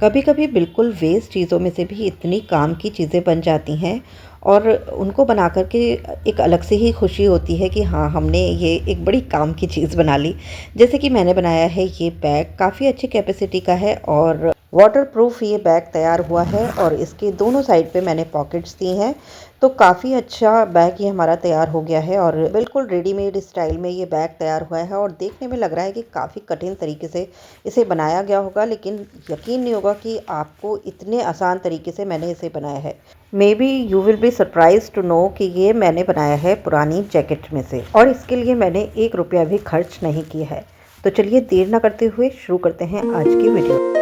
कभी कभी बिल्कुल वेस्ट चीज़ों में से भी इतनी काम की चीज़ें बन जाती हैं और उनको बना कर के एक अलग से ही खुशी होती है कि हाँ, हमने ये एक बड़ी काम की चीज़ बना ली। जैसे कि मैंने बनाया है ये बैग, काफ़ी अच्छी कैपेसिटी का है और वाटरप्रूफ ये बैग तैयार हुआ है और इसके दोनों साइड पे मैंने पॉकेट्स दी हैं। तो काफ़ी अच्छा बैग ये हमारा तैयार हो गया है और बिल्कुल रेडीमेड स्टाइल में ये बैग तैयार हुआ है और देखने में लग रहा है कि काफ़ी कठिन तरीके से इसे बनाया गया होगा, लेकिन यकीन नहीं होगा कि आपको इतने आसान तरीके से मैंने इसे बनाया है। Maybe you will be surprise to know कि ये मैंने बनाया है पुरानी जैकेट में से और इसके लिए मैंने 1 रुपया भी खर्च नहीं किया है। तो चलिए देर ना करते हुए शुरू करते हैं आज की वीडियो।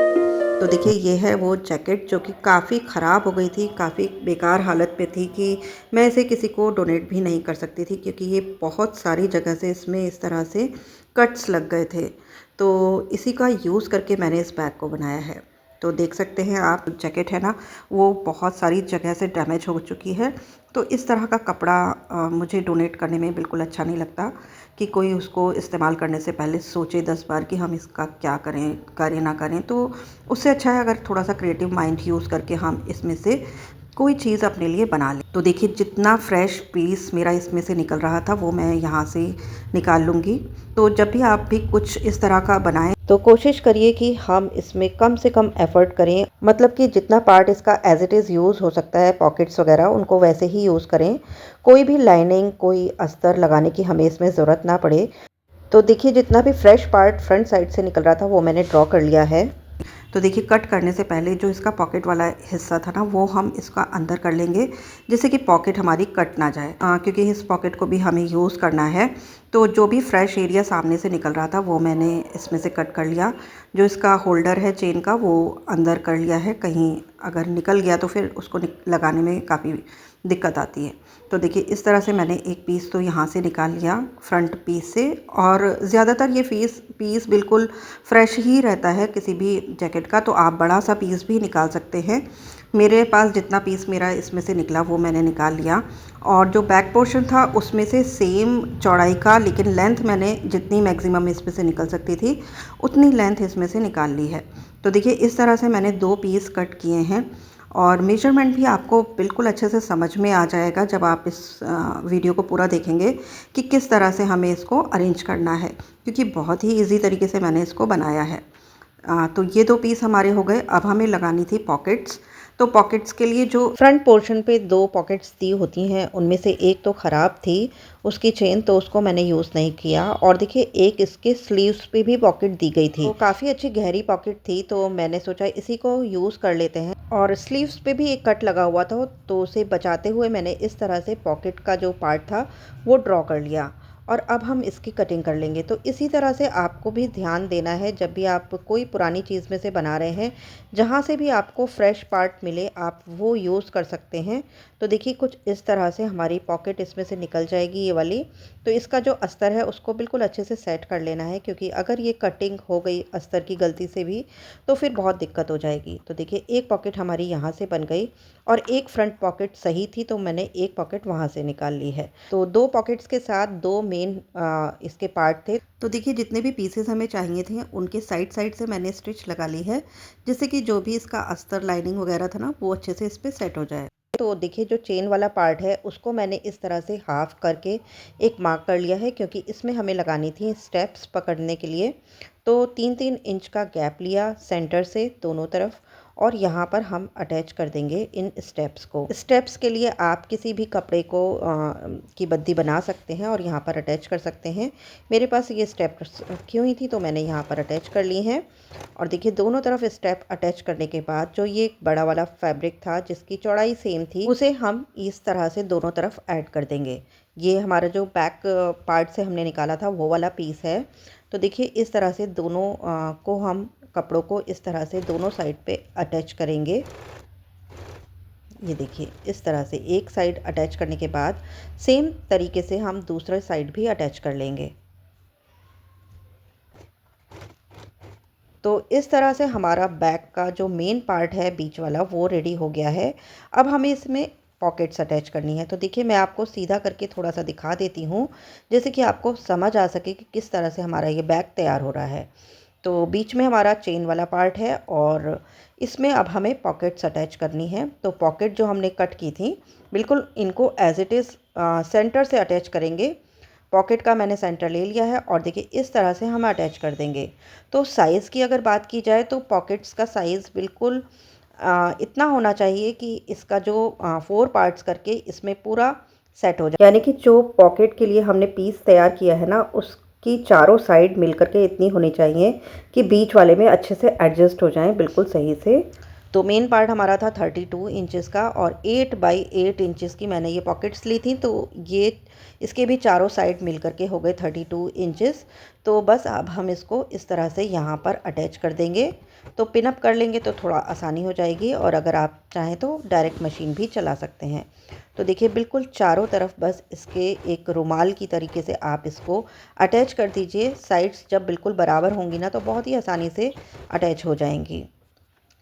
तो देखिए, ये है वो जैकेट जो कि काफ़ी ख़राब हो गई थी, काफ़ी बेकार हालत में थी कि मैं इसे किसी को डोनेट भी नहीं कर सकती थी, क्योंकि ये बहुत सारी जगह से इसमें इस तरह से कट्स लग गए थे। तो इसी का यूज़ करके मैंने इस बैग को बनाया है। तो देख सकते हैं आप, जैकेट है ना, वो बहुत सारी जगह से डैमेज हो चुकी है। तो इस तरह का कपड़ा मुझे डोनेट करने में बिल्कुल अच्छा नहीं लगता कि कोई उसको इस्तेमाल करने से पहले सोचे 10 बार कि हम इसका क्या करें, करें ना करें। तो उससे अच्छा है अगर थोड़ा सा क्रिएटिव माइंड यूज़ करके हम इसमें से कोई चीज़ अपने लिए बना लें। तो देखिए, जितना फ्रेश पीस मेरा इसमें से निकल रहा था वो मैं यहाँ से निकाल लूँगी। तो जब भी आप भी कुछ इस तरह का बनाएं तो कोशिश करिए कि हम इसमें कम से कम एफर्ट करें, मतलब कि जितना पार्ट इसका एज इट इज़ यूज़ हो सकता है, पॉकेट्स वगैरह उनको वैसे ही यूज़ करें। कोई भी लाइनिंग, कोई अस्तर लगाने की हमें इसमें ज़रूरत ना पड़े। तो देखिए, जितना भी फ्रेश पार्ट फ्रंट साइड से निकल रहा था वो मैंने ड्रॉ कर लिया है। तो देखिए, कट करने से पहले जो इसका पॉकेट वाला हिस्सा था ना, वो हम इसका अंदर कर लेंगे, जिससे कि पॉकेट हमारी कट ना जाए, क्योंकि इस पॉकेट को भी हमें यूज़ करना है। तो जो भी फ्रेश एरिया सामने से निकल रहा था वो मैंने इसमें से कट कर लिया। जो इसका होल्डर है चेन का, वो अंदर कर लिया है। कहीं अगर निकल गया तो फिर उसको लगाने में काफ़ी दिक्कत आती है। तो देखिए, इस तरह से मैंने एक पीस तो यहाँ से निकाल लिया फ्रंट पीस से। और ज़्यादातर ये पीस बिल्कुल फ्रेश ही रहता है किसी भी जैकेट का, तो आप बड़ा सा पीस भी निकाल सकते हैं। मेरे पास जितना पीस मेरा इसमें से निकला वो मैंने निकाल लिया। और जो बैक पोर्शन था उसमें से सेम चौड़ाई का, लेकिन लेंथ मैंने जितनी मैक्सिमम इसमें से निकल सकती थी उतनी लेंथ इसमें से निकाल ली है। तो देखिए, इस तरह से मैंने 2 पीस कट किए हैं और मेजरमेंट भी आपको बिल्कुल अच्छे से समझ में आ जाएगा जब आप इस वीडियो को पूरा देखेंगे कि किस तरह से हमें इसको अरेंज करना है, क्योंकि बहुत ही इजी तरीके से मैंने इसको बनाया है। तो ये 2 पीस हमारे हो गए। अब हमें लगानी थी पॉकेट्स। तो पॉकेट्स के लिए जो फ्रंट पोर्शन पे 2 पॉकेट्स दी होती हैं, उनमें से एक तो ख़राब थी उसकी चेन, तो उसको मैंने यूज़ नहीं किया। और देखिए, एक इसके स्लीव्स पे भी पॉकेट दी गई थी, तो काफ़ी अच्छी गहरी पॉकेट थी, तो मैंने सोचा इसी को यूज़ कर लेते हैं। और स्लीव्स पे भी एक कट लगा हुआ था, तो उसे बचाते हुए मैंने इस तरह से पॉकेट का जो पार्ट था वो ड्रॉ कर लिया। और अब हम इसकी कटिंग कर लेंगे। तो इसी तरह से आपको भी ध्यान देना है, जब भी आप कोई पुरानी चीज़ में से बना रहे हैं, जहाँ से भी आपको फ्रेश पार्ट मिले आप वो यूज़ कर सकते हैं। तो देखिए, कुछ इस तरह से हमारी पॉकेट इसमें से निकल जाएगी, ये वाली। तो इसका जो अस्तर है उसको बिल्कुल अच्छे से सेट कर लेना है, क्योंकि अगर ये कटिंग हो गई अस्तर की गलती से भी तो फिर बहुत दिक्कत हो जाएगी। तो देखिए, एक पॉकेट हमारी यहाँ से बन गई और एक फ्रंट पॉकेट सही थी, तो मैंने एक पॉकेट वहाँ से निकाल ली है। तो 2 पॉकेट्स के साथ 2 मेन इसके पार्ट थे। तो देखिए, जितने भी पीसेस हमें चाहिए थे उनके साइड साइड से मैंने स्टिच लगा ली है, जिससे कि जो भी इसका अस्तर, लाइनिंग वगैरह था ना, वो अच्छे से इस पे सेट हो जाए। तो देखिए, जो चेन वाला पार्ट है उसको मैंने इस तरह से हाफ करके एक मार्क कर लिया है, क्योंकि इसमें हमें लगानी थी स्टेप्स पकड़ने के लिए। तो 3-3 इंच का गैप लिया सेंटर से दोनों तरफ, और यहाँ पर हम अटैच कर देंगे इन स्टेप्स को। स्टेप्स के लिए आप किसी भी कपड़े को की बद्दी बना सकते हैं और यहाँ पर अटैच कर सकते हैं। मेरे पास ये स्टेप्स रखी हुई थी, तो मैंने यहाँ पर अटैच कर ली हैं। और देखिए, दोनों तरफ स्टेप अटैच करने के बाद जो ये बड़ा वाला फैब्रिक था जिसकी चौड़ाई सेम थी, उसे हम इस तरह से दोनों तरफ ऐड कर देंगे। ये हमारा जो बैक पार्ट से हमने निकाला था वो वाला पीस है। तो देखिए, इस तरह से दोनों को हम कपड़ों को इस तरह से दोनों साइड पे अटैच करेंगे। ये देखिए, इस तरह से एक साइड अटैच करने के बाद सेम तरीके से हम दूसरे साइड भी अटैच कर लेंगे। तो इस तरह से हमारा बैक का जो मेन पार्ट है बीच वाला वो रेडी हो गया है। अब हमें इसमें पॉकेट्स अटैच करनी है। तो देखिए, मैं आपको सीधा करके थोड़ा सा दिखा देती हूँ, जैसे कि आपको समझ आ सके कि किस तरह से हमारा ये बैग तैयार हो रहा है। तो बीच में हमारा चेन वाला पार्ट है और इसमें अब हमें पॉकेट्स अटैच करनी है। तो पॉकेट जो हमने कट की थी, बिल्कुल इनको एज़ इट इज़ सेंटर से अटैच करेंगे। पॉकेट का मैंने सेंटर ले लिया है और देखिए इस तरह से हम अटैच कर देंगे। तो साइज़ की अगर बात की जाए तो पॉकेट्स का साइज़ बिल्कुल इतना होना चाहिए कि इसका जो 4 पार्ट्स करके इसमें पूरा सेट हो जाए। यानी कि जो पॉकेट के लिए हमने पीस तैयार किया है ना, उसकी चारों साइड मिल कर के इतनी होनी चाहिए कि बीच वाले में अच्छे से एडजस्ट हो जाएँ बिल्कुल सही से। तो मेन पार्ट हमारा था 32 इंचेस का और 8 बाई 8 इंचेस की मैंने ये पॉकेट्स ली थी। तो ये इसके भी चारों साइड मिल कर के हो गए 32 इंचेस। तो बस अब हम इसको इस तरह से यहाँ पर अटैच कर देंगे। तो पिन अप कर लेंगे तो थोड़ा आसानी हो जाएगी और अगर आप चाहें तो डायरेक्ट मशीन भी चला सकते हैं। तो देखिए बिल्कुल चारों तरफ बस इसके एक रुमाल की तरीके से आप इसको अटैच कर दीजिए। साइड्स जब बिल्कुल बराबर होंगी ना तो बहुत ही आसानी से अटैच हो जाएंगी।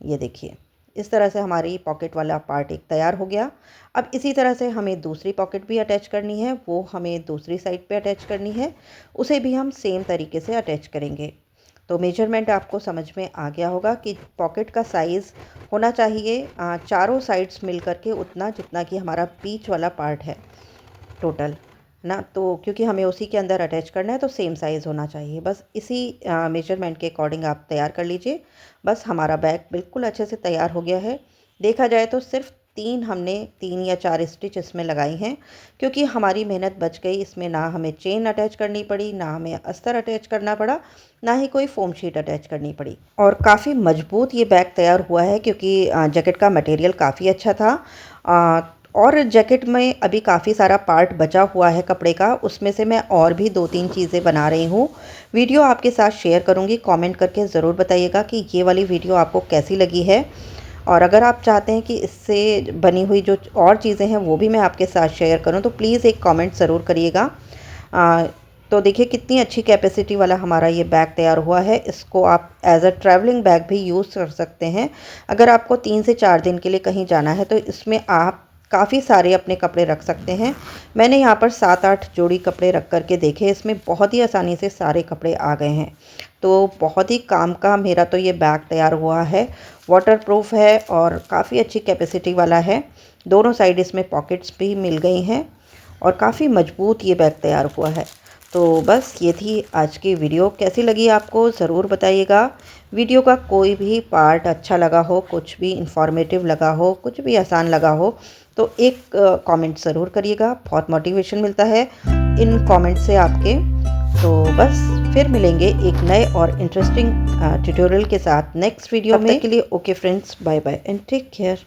ये देखिए इस तरह से हमारी पॉकेट वाला पार्ट एक तैयार हो गया। अब इसी तरह से हमें दूसरी पॉकेट भी अटैच करनी है, वो हमें दूसरी साइड पे अटैच करनी है। उसे भी हम सेम तरीके से अटैच करेंगे। तो मेजरमेंट आपको समझ में आ गया होगा कि पॉकेट का साइज़ होना चाहिए चारों साइड्स मिल कर के उतना जितना कि हमारा बीच वाला पार्ट है टोटल ना। तो क्योंकि हमें उसी के अंदर अटैच करना है तो सेम साइज़ होना चाहिए। बस इसी मेजरमेंट के अकॉर्डिंग आप तैयार कर लीजिए। बस हमारा बैग बिल्कुल अच्छे से तैयार हो गया है। देखा जाए तो सिर्फ 3 या 4 स्टिच इसमें लगाई हैं क्योंकि हमारी मेहनत बच गई। इसमें ना हमें चेन अटैच करनी पड़ी, ना हमें अस्तर अटैच करना पड़ा, ना ही कोई फ़ोम शीट अटैच करनी पड़ी। और काफ़ी मजबूत ये बैग तैयार हुआ है क्योंकि जैकेट का मटेरियल काफ़ी अच्छा था। और जैकेट में अभी काफ़ी सारा पार्ट बचा हुआ है कपड़े का, उसमें से मैं और भी 2-3 चीज़ें बना रही हूँ। वीडियो आपके साथ शेयर करूँगी, कमेंट करके ज़रूर बताइएगा कि ये वाली वीडियो आपको कैसी लगी है। और अगर आप चाहते हैं कि इससे बनी हुई जो और चीज़ें हैं वो भी मैं आपके साथ शेयर करूँ तो प्लीज़ एक कमेंट ज़रूर करिएगा। तो देखिए कितनी अच्छी कैपेसिटी वाला हमारा ये बैग तैयार हुआ है। इसको आप एज अ ट्रैवलिंग बैग भी यूज़ कर सकते हैं। अगर आपको 3 से 4 दिन के लिए कहीं जाना है तो इसमें आप काफ़ी सारे अपने कपड़े रख सकते हैं। मैंने यहाँ पर 7-8 जोड़ी कपड़े रख कर के देखे, इसमें बहुत ही आसानी से सारे कपड़े आ गए हैं। तो बहुत ही काम का मेरा तो ये बैग तैयार हुआ है। वाटरप्रूफ है और काफ़ी अच्छी कैपेसिटी वाला है। दोनों साइड इसमें पॉकेट्स भी मिल गई हैं और काफ़ी मजबूत ये बैग तैयार हुआ है। तो बस ये थी आज की वीडियो। कैसी लगी आपको ज़रूर बताइएगा। वीडियो का कोई भी पार्ट अच्छा लगा हो, कुछ भी इंफॉर्मेटिव लगा हो, कुछ भी आसान लगा हो तो एक कमेंट ज़रूर करिएगा। बहुत मोटिवेशन मिलता है इन कमेंट से आपके। तो बस फिर मिलेंगे एक नए और इंटरेस्टिंग ट्यूटोरियल के साथ नेक्स्ट वीडियो में। तब तक के लिए okay friends, bye bye and take care.